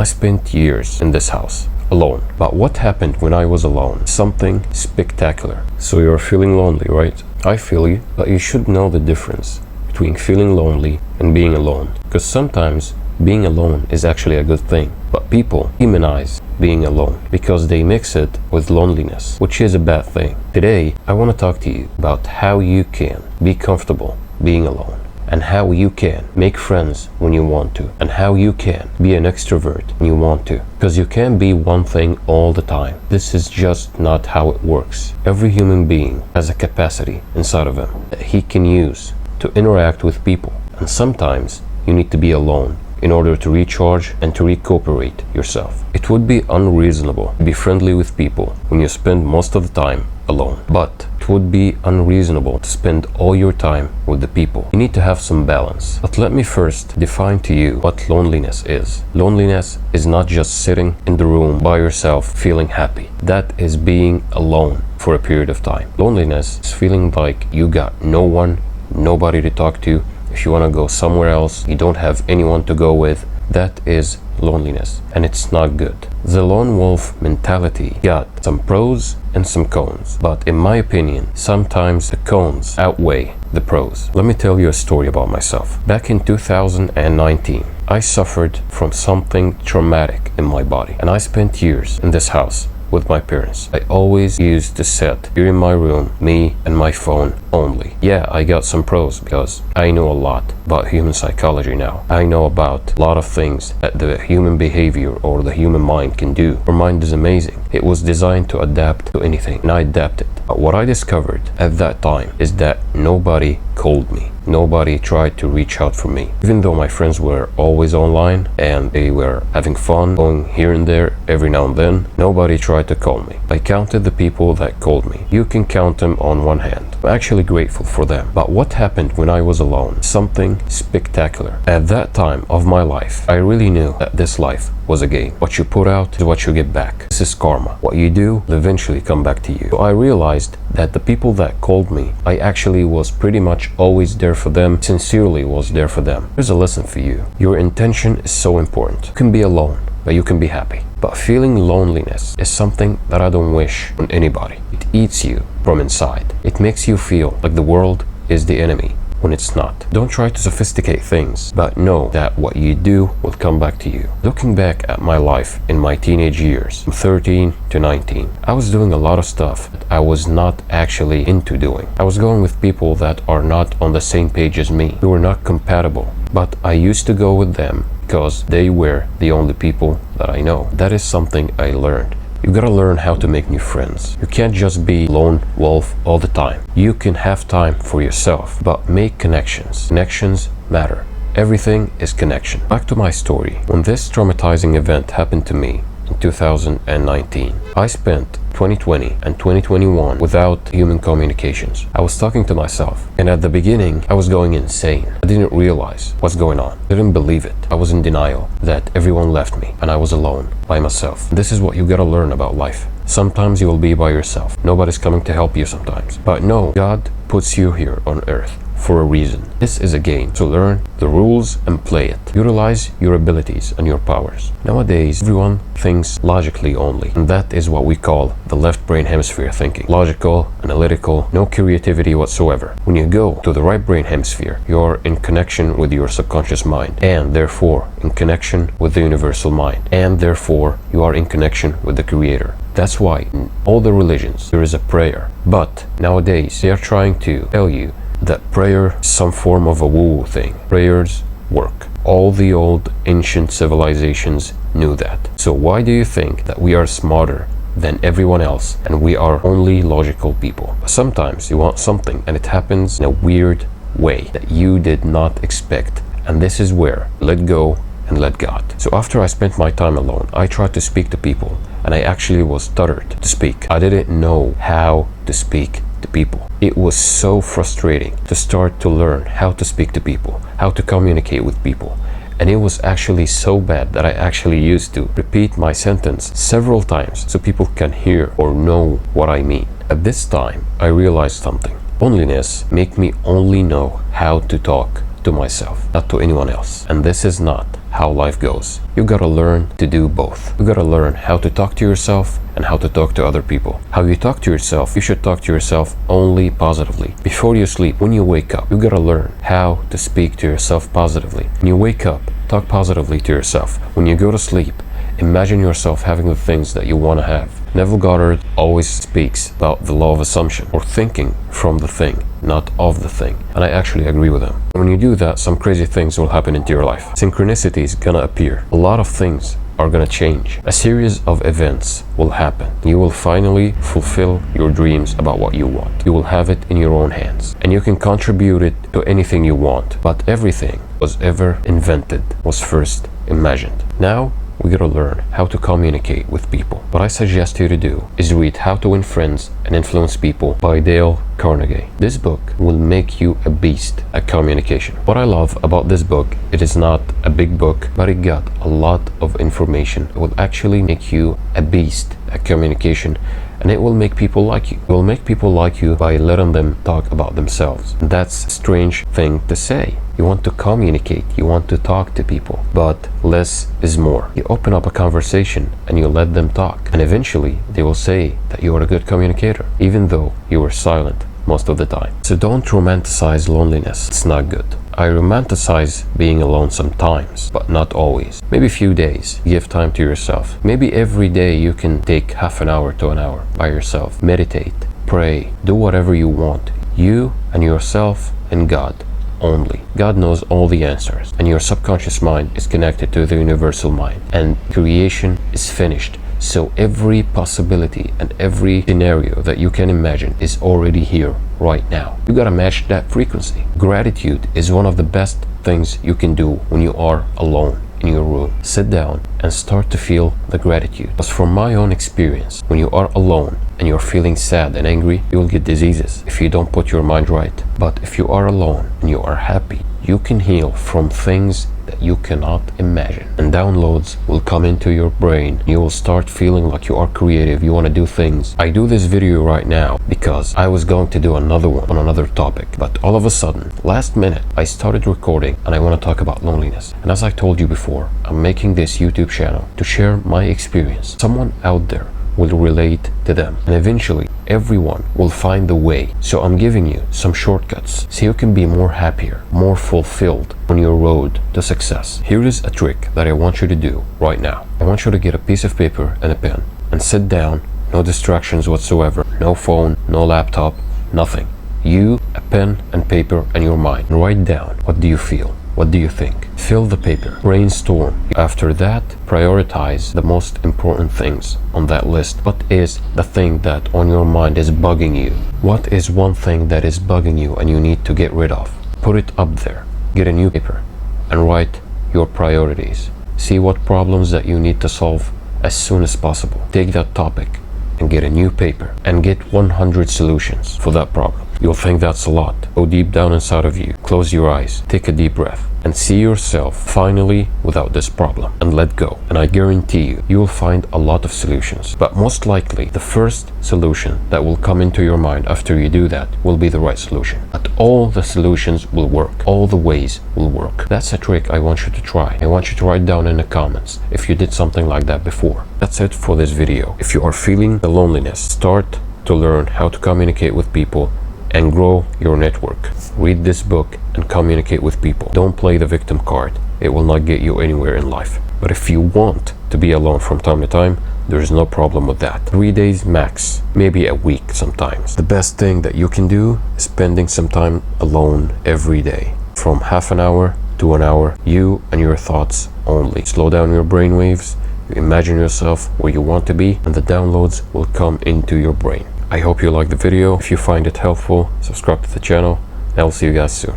I spent years in this house, alone. But what happened when I was alone? Something spectacular. So you're feeling lonely, right? I feel you, but you should know the difference between feeling lonely and being alone. Because sometimes being alone is actually a good thing. But people demonize being alone because they mix it with loneliness, which is a bad thing. Today, I want to talk to you about how you can be comfortable being alone, and how you can make friends when you want to, and how you can be an extrovert when you want to. Because you can't be one thing all the time. This is just not how it works. Every human being has a capacity inside of him that he can use to interact with people. And sometimes you need to be alone in order to recharge and to recuperate yourself. It would be unreasonable to be friendly with people when you spend most of the time alone. But it would be unreasonable to spend all your time with the people. You need to have some balance. But let me first define to you what loneliness is. Loneliness is not just sitting in the room by yourself feeling happy. That is being alone for a period of time. Loneliness is feeling like you got no one, nobody to talk to. If you want to go somewhere else, you don't have anyone to go with. That is loneliness, and it's not good. The lone wolf mentality got some pros and some cons, but in my opinion, sometimes the cons outweigh the pros. Let me tell you a story about myself. Back in 2019, I suffered from something traumatic in my body, and I spent years in this house with my parents. I always used to sit here in my room, me and my phone only. Yeah, I got some pros because I know a lot about human psychology now. I know about a lot of things that the human behavior or the human mind can do. Our mind is amazing. It was designed to adapt to anything, and I adapted. But what I discovered at that time is that nobody called me. Nobody tried to reach out for me. Even though my friends were always online and they were having fun, going here and there every now and then, nobody tried to call me. I counted the people that called me. You can count them on one hand. I'm actually grateful for them. But what happened when I was alone? Something spectacular. At that time of my life, I really knew that this life was a game. What you put out is what you get back. This is karma. What you do will eventually come back to you. So I realized that the people that called me, I actually was pretty much always there for them, sincerely was there for them. Here's a lesson for you. Your intention is so important. You can be alone, but you can be happy. But feeling loneliness is something that I don't wish on anybody. It eats you from inside. It makes you feel like the world is the enemy when it's not. Don't try to sophisticate things, but know that what you do will come back to you. Looking back at my life in my teenage years, from 13 to 19, I was doing a lot of stuff that I was not actually into doing. I was going with people that are not on the same page as me. We were not compatible, but I used to go with them because they were the only people that I know. That is something I learned. You gotta learn how to make new friends. You can't just be lone wolf all the time. You can have time for yourself, but make connections. Connections matter. Everything is connection. Back to my story. When this traumatizing event happened to me in 2019, I spent 2020 and 2021 without human communications. I was talking to myself, and at the beginning I was going insane. I didn't realize what's going on. I didn't believe it. I was in denial that everyone left me and I was alone by myself. This is what you gotta learn about life. Sometimes you will be by yourself. Nobody's coming to help you sometimes. But no, God puts you here on earth for a reason. This is a game, so learn the rules and play it. Utilize your abilities and your powers. Nowadays, everyone thinks logically only, and that is what we call the left brain hemisphere thinking. Logical, analytical, no creativity whatsoever. When you go to the right brain hemisphere, you're in connection with your subconscious mind, and therefore in connection with the universal mind, and therefore you are in connection with the Creator. That's why in all the religions there is a prayer. But nowadays they are trying to tell you that prayer is some form of a woo-woo thing. Prayers work. All the old ancient civilizations knew that. So why do you think that we are smarter than everyone else and we are only logical people? Sometimes you want something and it happens in a weird way that you did not expect. And this is where let go and let God. So after I spent my time alone, I tried to speak to people, and I actually was stuttered to speak. I didn't know how to speak to people. It was so frustrating to start to learn how to speak to people, how to communicate with people. And it was actually so bad that I actually used to repeat my sentence several times so people can hear or know what I mean. At this time, I realized something. Loneliness make me only know how to talk to myself, not to anyone else. And this is not how life goes. You gotta learn to do both. You gotta learn how to talk to yourself and how to talk to other people. How you talk to yourself, you should talk to yourself only positively. Before you sleep, when you wake up, you gotta learn how to speak to yourself positively. When you wake up, talk positively to yourself. When you go to sleep, imagine yourself having the things that you want to have. Neville Goddard always speaks about the law of assumption, or thinking from the thing, not of the thing. And I actually agree with him. When you do that, some crazy things will happen into your life. Synchronicity is gonna appear. A lot of things are gonna change. A series of events will happen. You will finally fulfill your dreams about what you want. You will have it in your own hands. And you can contribute it to anything you want. But everything was ever invented was first imagined. Now, we gotta learn how to communicate with people. What I suggest you to do is read How to Win Friends and Influence People by Dale Carnegie. This book will make you a beast at communication. What I love about this book, it is not a big book, but it got a lot of information. It will actually make you a beast at communication, and it will make people like you. It will make people like you by letting them talk about themselves. And that's a strange thing to say. You want to communicate, you want to talk to people, but less is more. You open up a conversation and you let them talk, and eventually they will say that you are a good communicator, even though you were silent most of the time. So don't romanticize loneliness. It's not good. I romanticize being alone sometimes, but not always. Maybe a few days. Give time to yourself. Maybe every day you can take half an hour to an hour by yourself. Meditate, pray, do whatever you want. You and yourself and God only. God knows all the answers, and your subconscious mind is connected to the universal mind, and creation is finished. So every possibility and every scenario that you can imagine is already here right now. You gotta match that frequency. Gratitude is one of the best things you can do when you are alone in your room. Sit down and start to feel the gratitude. Because from my own experience, when you are alone and you're feeling sad and angry, you will get diseases if you don't put your mind right. But if you are alone and you are happy, you can heal from things that you cannot imagine. And downloads will come into your brain. You will start feeling like you are creative, you want to do things. I do this video right now because I was going to do another one on another topic, but all of a sudden, last minute, I started recording and I want to talk about loneliness. And as I told you before, I'm making this YouTube channel to share my experience. Someone out there will relate to them, and eventually everyone will find the way. So I'm giving you some shortcuts so you can be more happier, more fulfilled on your road to success. Here is a trick that I want you to do right now. I want you to get a piece of paper and a pen and sit down, no distractions whatsoever, no phone, no laptop, nothing. You, a pen and paper and your mind. Write down, what do you feel? What do you think? Fill the paper, brainstorm. After that, prioritize the most important things on that list. What is the thing that on your mind is bugging you? What is one thing that is bugging you and you need to get rid of? Put it up there. Get a new paper and write your priorities. See what problems that you need to solve as soon as possible. Take that topic and get a new paper and get 100 solutions for that problem. You'll think that's a lot. Go deep down inside of you. Close your eyes. Take a deep breath and see yourself finally without this problem and let go. And I guarantee you, you will find a lot of solutions. But most likely, the first solution that will come into your mind after you do that will be the right solution. But all the solutions will work. All the ways will work. That's a trick I want you to try. I want you to write down in the comments if you did something like that before. That's it for this video. If you are feeling the loneliness, start to learn how to communicate with people and grow your network. Read this book and communicate with people. Don't play the victim card. It will not get you anywhere in life. But if you want to be alone from time to time, there's no problem with that. 3 days max, maybe a week sometimes. The best thing that you can do is spending some time alone every day. From half an hour to an hour, you and your thoughts only. Slow down your brain waves, you imagine yourself where you want to be, and the downloads will come into your brain. I hope you liked the video. If you find it helpful, subscribe to the channel, and I'll see you guys soon.